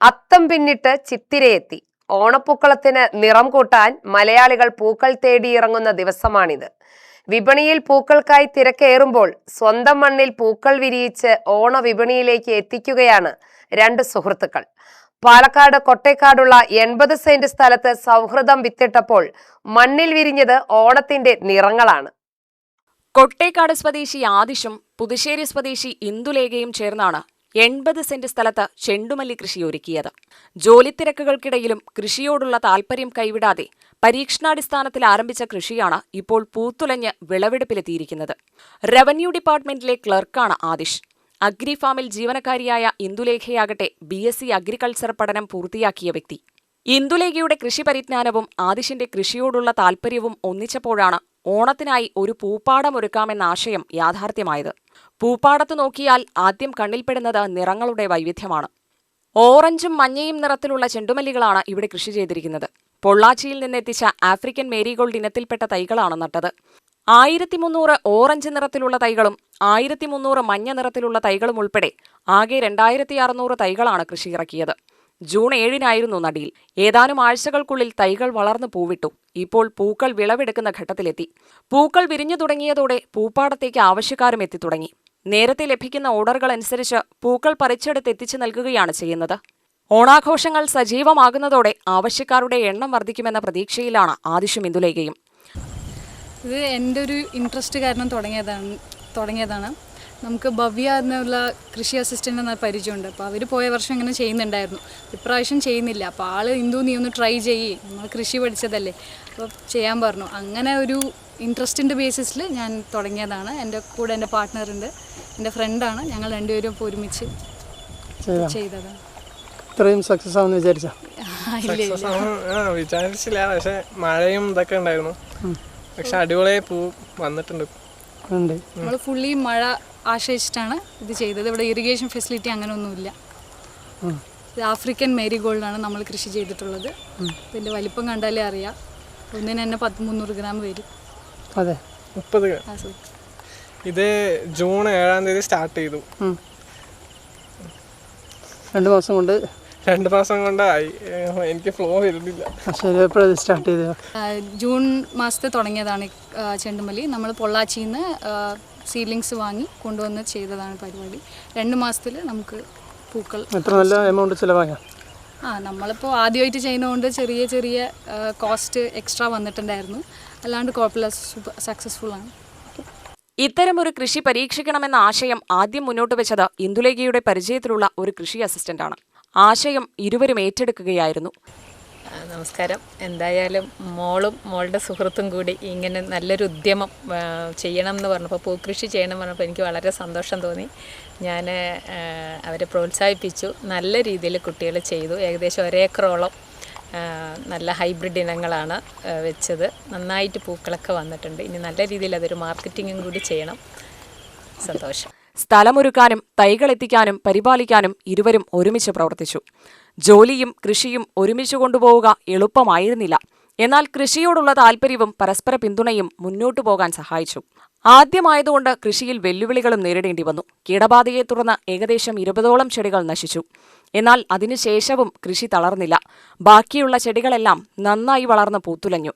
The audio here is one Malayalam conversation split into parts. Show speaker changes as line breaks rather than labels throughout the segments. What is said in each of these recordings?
അത്തം പിന്നിട്ട് ചിത്തിരയെത്തി. ഓണപ്പൂക്കളത്തിന് നിറം കൂട്ടാൻ മലയാളികൾ പൂക്കൾ തേടിയിറങ്ങുന്ന ദിവസമാണിത്. വിപണിയിൽ പൂക്കൾക്കായി തിരക്കേറുമ്പോൾ സ്വന്തം മണ്ണിൽ പൂക്കൾ വിരിയിച്ച് ഓണവിപണിയിലേക്ക് എത്തിക്കുകയാണ് രണ്ട് സുഹൃത്തുക്കൾ. പാലക്കാട് കൊട്ടേക്കാടുള്ള 80 സെന്റ് സ്ഥലത്ത് സൗഹൃദം വിത്തിട്ടപ്പോൾ മണ്ണിൽ വിരിഞ്ഞത് ഓണത്തിന്റെ നിറങ്ങളാണ്.
കൊട്ടേക്കാട് സ്വദേശി ആദിഷും പുതുശ്ശേരി സ്വദേശി ഇന്ദുലേഖയും ചേർന്നാണ് 80 സെന്റ് സ്ഥലത്ത് ചെണ്ടുമല്ലി കൃഷി ഒരുക്കിയത്. ജോലിത്തിരക്കുകൾക്കിടയിലും കൃഷിയോടുള്ള താൽപര്യം കൈവിടാതെ പരീക്ഷണാടിസ്ഥാനത്തിൽ ആരംഭിച്ച കൃഷിയാണ് ഇപ്പോൾ പൂത്തുലഞ്ഞ് വിളവെടുപ്പിലെത്തിയിരിക്കുന്നത്. റവന്യൂ ഡിപ്പാർട്ട്മെന്റിലെ ക്ലർക്കാണ് ആദിഷ്. അഗ്രി ഫാമിൽ ജീവനക്കാരിയായ ഇന്ദുലേഖയാകട്ടെ BSc അഗ്രികൾച്ചർ പഠനം പൂർത്തിയാക്കിയ വ്യക്തി. ഇന്ദുലേഖയുടെ കൃഷി പരിജ്ഞാനവും ആദിഷിന്റെ കൃഷിയോടുള്ള താൽപര്യവും ഒന്നിച്ചപ്പോഴാണ് ഓണത്തിനായി ഒരു പൂപ്പാടം ഒരുക്കാമെന്ന ആശയം യാഥാർത്ഥ്യമായത്. പൂപ്പാടത്ത് നോക്കിയാൽ ആദ്യം കണ്ണിൽപ്പെടുന്നത് നിറങ്ങളുടെ വൈവിധ്യമാണ്. ഓറഞ്ചും മഞ്ഞയും നിറത്തിലുള്ള ചെണ്ടുമല്ലികളാണ് ഇവിടെ കൃഷി ചെയ്തിരിക്കുന്നത്. പൊള്ളാച്ചിയിൽ നിന്നെത്തിച്ച ആഫ്രിക്കൻ മേരിഗോൾഡ് ഇനത്തിൽപ്പെട്ട തൈകളാണ് നട്ടത്. 1300 ഓറഞ്ച് നിറത്തിലുള്ള തൈകളും 1300 മഞ്ഞ നിറത്തിലുള്ള തൈകളും ഉൾപ്പെടെ ആകെ 2600 തൈകളാണ് കൃഷി ഇറക്കിയത്. ജൂൺ 7-നായിരുന്നു നടീൽ. ഏതാനും ആഴ്ചകൾക്കുള്ളിൽ തൈകൾ വളർന്നു പൂവിട്ടു. ഇപ്പോൾ പൂക്കൾ വിളവെടുക്കുന്ന ഘട്ടത്തിലെത്തി. പൂക്കൾ വിരിഞ്ഞു തുടങ്ങിയതോടെ പൂപ്പാടത്തേക്ക് ആവശ്യക്കാരും എത്തിത്തുടങ്ങി. നേരത്തെ ലഭിക്കുന്ന ഓർഡറുകൾ അനുസരിച്ച് പൂക്കൾ പറിച്ചെടുത്ത് എത്തിച്ചു നൽകുകയാണ് ചെയ്യുന്നത്. ഓണാഘോഷങ്ങൾ സജീവമാകുന്നതോടെ ആവശ്യക്കാരുടെ എണ്ണം വർദ്ധിക്കുമെന്ന പ്രതീക്ഷയിലാണ് ആദിഷും ഇന്ദുലേഖയും.
ഇത് എൻ്റെ ഒരു ഇൻട്രസ്റ്റ് കാരണം തുടങ്ങിയതാണ്. നമുക്ക് ഭവ്യ എന്നുള്ള കൃഷി അസിസ്റ്റൻ്റ് എന്ന പരിചയമുണ്ട്. അപ്പോൾ അവർ പോയ വർഷം ഇങ്ങനെ ചെയ്യുന്നുണ്ടായിരുന്നു. ഇപ്രാവശ്യം ചെയ്യുന്നില്ല. അപ്പോൾ ഇന്ദു നീ ഒന്ന് ട്രൈ ചെയ്യ്, നമ്മൾ കൃഷി പഠിച്ചതല്ലേ, അപ്പോൾ ചെയ്യാൻ പറഞ്ഞു. അങ്ങനെ ഒരു ഇൻട്രസ്റ്റിൻ്റെ ബേസിസിൽ ഞാൻ തുടങ്ങിയതാണ്. എൻ്റെ കൂടെ എൻ്റെ പാർട്ട്ണറുണ്ട്, എൻ്റെ ഫ്രണ്ടാണ്. ഞങ്ങൾ രണ്ടുപേരും ഇപ്പോൾ ഒരുമിച്ച് ചെയ്തതാണ്.
ഇത്രയും സക്സസ് ആവുമെന്ന്
വിചാരിച്ചില്ല. പക്ഷെ മഴയും ഇതൊക്കെ ഉണ്ടായിരുന്നു. പക്ഷെ അടിപൊളിയായി പൂ വന്നിട്ടുണ്ട്.
നമ്മൾ ഫുള്ളി മഴ ആശ്രയിച്ചിട്ടാണ് ഇത് ചെയ്തത്. ഇവിടെ ഇറിഗേഷൻ ഫെസിലിറ്റി അങ്ങനെ ഒന്നുമില്ല. ഇത് ആഫ്രിക്കൻ മേരിഗോൾഡാണ് നമ്മൾ കൃഷി ചെയ്തിട്ടുള്ളത്. ഇതിൻ്റെ വലിപ്പം കണ്ടാലേ അറിയാം. ഒന്നിന് തന്നെ 300 ഗ്രാം വരും.
അതെ,
30 ഗ്രാം. ഇത് ജൂൺ 7-ാം തീയതി സ്റ്റാർട്ട് ചെയ്തു.
2 മാസം കൊണ്ട്
2 മാസം കൊണ്ടായി. എനിക്ക് ഫ്ലോ വരുന്നില്ല.
സ്റ്റാർട്ട് ചെയ്ത
ജൂൺ മാസത്തെ തുടങ്ങിയതാണ് ചെണ്ടുമല്ലി. നമ്മൾ പൊള്ളാച്ചിയിൽ നിന്ന് സീഡ്ലിങ്സ് വാങ്ങി കൊണ്ടുവന്ന് ചെയ്തതാണ് പരിപാടി. 2 മാസത്തിൽ നമുക്ക് പൂക്കൾ.
എത്ര നല്ല എമൗണ്ട് ചിലവായ?
നമ്മളിപ്പോൾ ആദ്യമായിട്ട് ചെയ്യുന്നതുകൊണ്ട് ചെറിയ കോസ്റ്റ് എക്സ്ട്രാ വന്നിട്ടുണ്ടായിരുന്നു. അല്ലാണ്ട് കുഴപ്പമില്ല, സക്സസ്ഫുള്ളാണ്.
ഇത്തരമൊരു കൃഷി പരീക്ഷിക്കണമെന്ന ആശയം ആദ്യം മുന്നോട്ട് വെച്ചത് ഇന്ദുലേഖയുടെ പരിചയത്തിലുള്ള ഒരു കൃഷി അസിസ്റ്റന്റാണ്. ആശയം ഇരുവരും ഏറ്റെടുക്കുകയായിരുന്നു.
നമസ്കാരം. എന്തായാലും മോളുടെ സുഹൃത്തും കൂടി ഇങ്ങനെ നല്ലൊരു ഉദ്യമം ചെയ്യണം എന്ന് പറഞ്ഞപ്പോൾ, പൂക്കൃഷി ചെയ്യണം പറഞ്ഞപ്പോൾ എനിക്ക് വളരെ സന്തോഷം തോന്നി. ഞാൻ അവരെ പ്രോത്സാഹിപ്പിച്ചു. നല്ല രീതിയിൽ കുട്ടികൾ ചെയ്തു. ഏകദേശം 1 ഏക്കറോളം നല്ല ഹൈബ്രിഡ് ഇനങ്ങളാണ് വെച്ചത്. നന്നായിട്ട് പൂക്കളൊക്കെ വന്നിട്ടുണ്ട്. ഇനി നല്ല രീതിയിൽ അതൊരു മാർക്കറ്റിങ്ങും കൂടി ചെയ്യണം. സന്തോഷം.
സ്ഥലമൊരുക്കാനും തൈകളെത്തിക്കാനും പരിപാലിക്കാനും ഇരുവരും ഒരുമിച്ച് പ്രവർത്തിച്ചു. ജോലിയും കൃഷിയും ഒരുമിച്ച് കൊണ്ടുപോവുക എളുപ്പമായിരുന്നില്ല. എന്നാൽ കൃഷിയോടുള്ള താൽപര്യവും പരസ്പര പിന്തുണയും മുന്നോട്ടു പോകാൻ സഹായിച്ചു. ആദ്യമായതുകൊണ്ട് കൃഷിയിൽ വെല്ലുവിളികളും നേരിടേണ്ടി വന്നു. കീടബാധയെ തുടർന്ന് ഏകദേശം 20ഓളം ചെടികൾ നശിച്ചു. എന്നാൽ അതിനുശേഷവും കൃഷി തളർന്നില്ല. ബാക്കിയുള്ള ചെടികളെല്ലാം നന്നായി വളർന്ന് പൂത്തുലഞ്ഞു.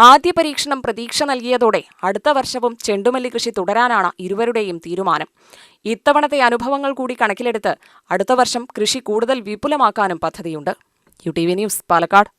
ആദ്യ പരീക്ഷണം പ്രതീക്ഷ നൽകിയതോടെ അടുത്ത വർഷവും ചെണ്ടുമല്ലി കൃഷി തുടരാനാണ് ഇരുവരുടെയും തീരുമാനം. ഇത്തവണത്തെ അനുഭവങ്ങൾ കൂടി കണക്കിലെടുത്ത് അടുത്ത വർഷം കൃഷി കൂടുതൽ വിപുലമാക്കാനും പദ്ധതിയുണ്ട്. UTV news, Palakkad.